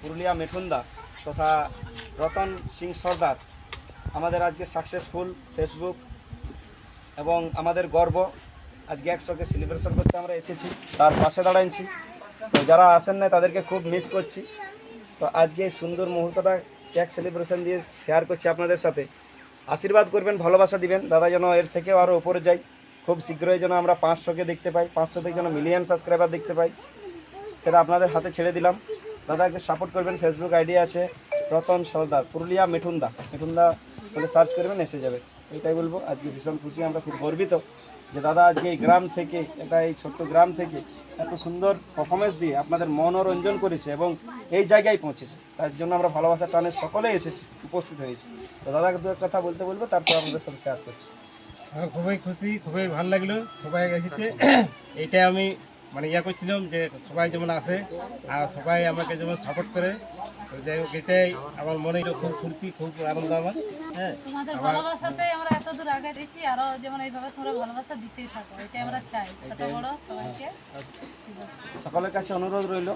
পুরুলিয়া মেঠুনদা তথা রতন সিং সর্দার আমাদের আজকে সাকসেসফুল ফেসবুক এবং আমাদের গর্ব আজকে একসঙ্গে সেলিব্রেশন করতে আমরা এসেছি, তার পাশে দাঁড়াইছি। তো যারা আসেন না তাদেরকে খুব মিস করছি। তো আজকে এই সুন্দর মুহূর্তটা কেক সেলিব্রেশন দিয়ে শেয়ার করছি আপনাদের সাথে। আশীর্বাদ করবেন, ভালোবাসা দিবেন দাদা যেন এর থেকেও আরও উপরে যাই। খুব শীঘ্রই যেন আমরা 500কে দেখতে পাই, 500 থেকে যেন মিলিয়ন সাবস্ক্রাইবার দেখতে পাই, সেটা আপনাদের হাতে ছেড়ে দিলাম। দাদা একটু সাপোর্ট করবেন। ফেসবুক আইডি আছে রতন সর্দার পুরুলিয়া মেঠুনদা বলে সার্চ করবেন, এসে যাবে। এইটাই বলবো। আজকে ভীষণ খুশি, আমরা খুব গর্বিত যে দাদা আজকে এই গ্রাম থেকে, এই ছোট্ট গ্রাম থেকে এত সুন্দর পারফরমেন্স দিয়ে আপনাদের মনোরঞ্জন করেছে এবং এই জায়গায় পৌঁছেছে। তার জন্য আমরা ভালোবাসা টানে সকলে এসেছি, উপস্থিত হয়েছি। তো দাদাকে দু এক কথা বলতে বলবো, তারপর আপনাদের সাথে শেয়ার করছি। আমার খুবই খুশি, খুবই ভালো লাগলো সবাই এসেছে। এইটা আমি মানে করছিলাম যে সবাই যেমন আসে আর সবাই আমাকে যেমন সাপোর্ট করে। তো যাই হোক, এটাই আমার মনে খুব ফুর্তি, খুব আনন্দ আমার। হ্যাঁ, তোমাদের ভালোবাসাতে আমরা এত দূর আগে দিচ্ছি, আরো যেমন এইভাবে তোমরা ভালোবাসা দিতেই থাকো, এটাই আমরা চাই। ছোট বড় সবাইকে সকলের কাছে অনুরোধ রইল।